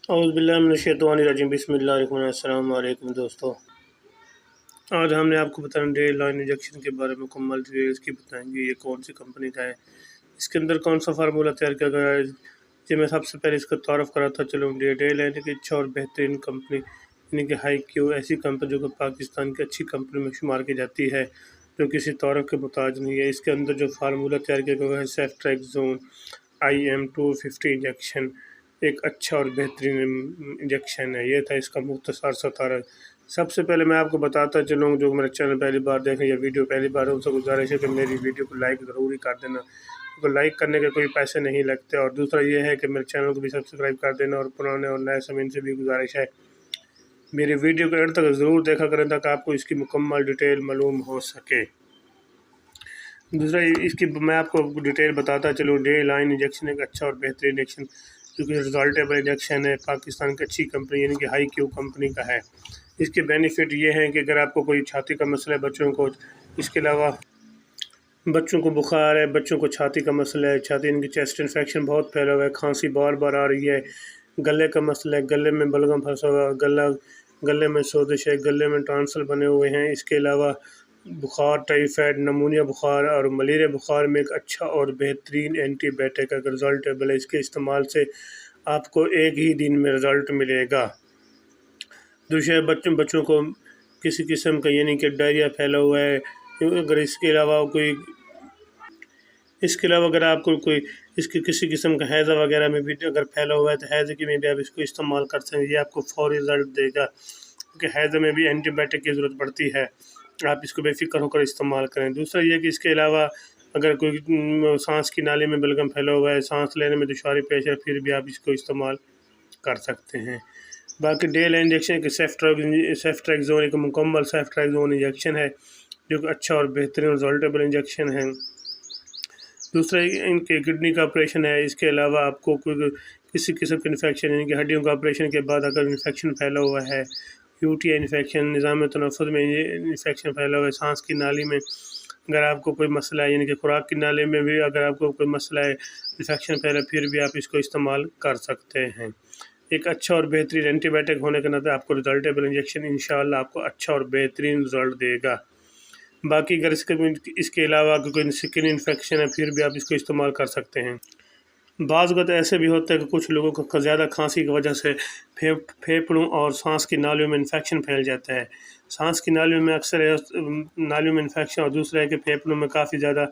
اعوذ باللہ من الشیطان الرجیم بسم اللہ الرحمن الرحیم السلام علیکم دوستو۔ آج ہم نے آپ کو بتانا ڈے لائن انجیکشن کے بارے میں مکمل ڈیٹیلز کی بتائیں گے۔ یہ کون سی کمپنی کا ہے، اس کے اندر کون سا فارمولہ تیار کیا گیا ہے۔ جی میں سب سے پہلے اس کا تعارف کراتا چلوں۔ ڈے لائن ایک اچھا اور بہترین کمپنی یعنی کہ ہائی کیو ایسی کمپنی جو کہ پاکستان کی اچھی کمپنی میں شمار کی جاتی ہے، جو کسی تعارف کے محتاج نہیں ہے۔ اس کے اندر جو فارمولہ تیار کیا گیا ہے سیفٹریکزون IM250 انجیکشن ایک اچھا اور بہترین انجیکشن ہے۔ یہ تھا اس کا مختصر سا تعارف۔ سب سے پہلے میں آپ کو بتاتا چلوں، جو میرے چینل پہلی بار دیکھیں یا ویڈیو پہلی بار ان سے گزارش ہے کہ میری ویڈیو کو لائک ضروری کر دینا، کیونکہ لائک کرنے کے کوئی پیسے نہیں لگتے۔ اور دوسرا یہ ہے کہ میرے چینل کو بھی سبسکرائب کر دینا، اور پرانے اور نئے سامعین سے بھی گزارش ہے میری ویڈیو کو اینڈ تک ضرور دیکھا کریں تاکہ آپ کو اس کی مکمل ڈیٹیل معلوم ہو سکے۔ دوسرا اس کی میں آپ کو ڈیٹیل بتاتا چلوں۔ ڈے لائن انجیکشن ایک اچھا اور بہترین انجیکشن جو کہ ریزلٹیبل انجیکشن ہے، پاکستان کی اچھی کمپنی یعنی کہ ہائی کیو کمپنی کا ہے۔ اس کے بینیفٹ یہ ہیں کہ اگر آپ کو کوئی چھاتی کا مسئلہ ہے بچوں کو، اس کے علاوہ بچوں کو بخار ہے، بچوں کو چھاتی کا مسئلہ ہے، چھاتی ان کی چیسٹ انفیکشن بہت پھیلا ہوا ہے، کھانسی بار بار آ رہی ہے، گلے کا مسئلہ ہے، گلے میں بلغم پھنسا ہوا ہے، گلے میں سوزش ہے، گلے میں ٹانسل بنے ہوئے ہیں، اس کے علاوہ بخار، ٹائیفائڈ، نمونیا بخار اور ملیریا بخار میں ایک اچھا اور بہترین اینٹی بائیوٹک کا رزلٹیبل ہے۔ اس کے استعمال سے آپ کو ایک ہی دن میں رزلٹ ملے گا۔ دوسرے بچوں کو کسی قسم کا یعنی کہ ڈائریا پھیلا ہوا ہے، اگر اس کے علاوہ اگر آپ کو کوئی اس کے کسی قسم کا ہیضہ وغیرہ میں بھی اگر پھیلا ہوا ہے تو ہیضے کی میں بھی آپ اس کو استعمال کر سکتے ہیں۔ یہ آپ کو فوری رزلٹ دے گا، کیونکہ ہیضے میں بھی اینٹی بائیوٹک کی ضرورت پڑتی ہے۔ آپ اس کو بے فکر ہو کر استعمال کریں۔ دوسرا یہ کہ اس کے علاوہ اگر کوئی سانس کی نالی میں بلغم پھیلا ہوا ہے، سانس لینے میں دشواری پیش ہے، پھر بھی آپ اس کو استعمال کر سکتے ہیں۔ باقی ڈے لائن انجیکشن کے سیفٹریکزون ایک مکمل سیفٹریکزون انجیکشن ہے جو کہ اچھا اور بہترین رزلٹیبل انجیکشن ہے۔ دوسرا ان کے کڈنی کا آپریشن ہے، اس کے علاوہ آپ کو کوئی کسی قسم کے انفیکشن یعنی کہ ہڈیوں کا آپریشن کے بعد اگر انفیکشن پھیلا ہوا ہے، UTI انفیکشن، نظام تنفس میں انفیکشن پھیلا ہوا ہے، سانس کی نالی میں اگر آپ کو کوئی مسئلہ ہے، یعنی کہ خوراک کی نالی میں بھی اگر آپ کو کوئی مسئلہ ہے، انفیکشن پھیلا، پھر بھی آپ اس کو استعمال کر سکتے ہیں۔ ایک اچھا اور بہترین اینٹی بائیوٹک ہونے کے ناطے آپ کو رزلٹیبل انجیکشن انشاءاللہ آپ کو اچھا اور بہترین رزلٹ دے گا۔ باقی اگر اس کے علاوہ کوئی اسکن انفیکشن ہے، پھر بھی آپ اس کو استعمال کر سکتے ہیں۔ بعض اوقات ایسے بھی ہوتا ہے کہ کچھ لوگوں کو زیادہ کھانسی کی وجہ سے پھیپھڑوں اور سانس کی نالیوں میں انفیکشن پھیل جاتا ہے۔ سانس کی نالیوں میں اکثر نالیوں میں انفیکشن، اور دوسرا ہے کہ پھیپھڑوں میں کافی زیادہ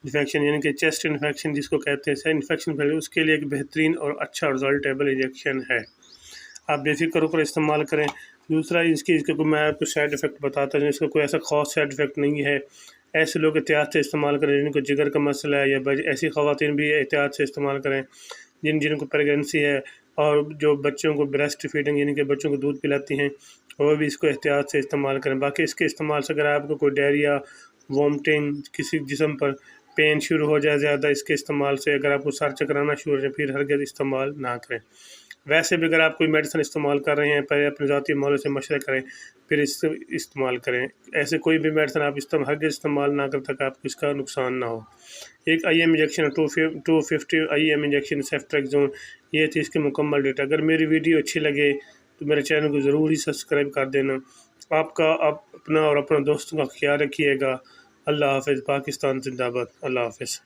انفیکشن یعنی کہ چیسٹ انفیکشن جس کو کہتے ہیں انفیکشن پھیل، اس کے لیے ایک بہترین اور اچھا رزلٹیبل انجیکشن ہے۔ آپ بے فکر ہو کر استعمال کریں۔ دوسرا اس کا میں آپ کو سائڈ افیکٹ بتاتا ہوں، اس کا کوئی ایسا خاص سائڈ افیکٹ نہیں ہے۔ ایسے لوگ احتیاط سے استعمال کریں جن کو جگر کا مسئلہ ہے، یا ایسی خواتین بھی احتیاط سے استعمال کریں جن کو پریگننسی ہے، اور جو بچوں کو بریسٹ فیڈنگ یعنی کہ بچوں کو دودھ پلاتی ہیں وہ بھی اس کو احتیاط سے استعمال کریں۔ باقی اس کے استعمال سے اگر آپ کو کوئی ڈائریا، وامٹنگ، کسی جسم پر پین شروع ہو جائے زیادہ اس کے استعمال سے، اگر آپ کو سر چکرانا شروع ہو جائے، پھر ہرگز استعمال نہ کریں۔ ویسے بھی اگر آپ کوئی میڈیسن استعمال کر رہے ہیں، پہلے اپنے ذاتی مولوی سے مشورہ کریں پھر اس سے استعمال کریں۔ ایسے کوئی بھی میڈیسن آپ ہرگز استعمال نہ کریں تاکہ آپ کو اس کا نقصان نہ ہو۔ ایک IM انجیکشن 250 IM انجیکشن سیفٹریکزون، یہ تھی اس کی مکمل ڈیٹا۔ اگر میری ویڈیو اچھی لگے تو میرے چینل کو ضرور ہی سبسکرائب کر دینا۔ آپ اپنا اور اپنے دوستوں کا خیال رکھیے گا۔ اللہ حافظ۔ پاکستان زندہ باد۔ اللہ حافظ۔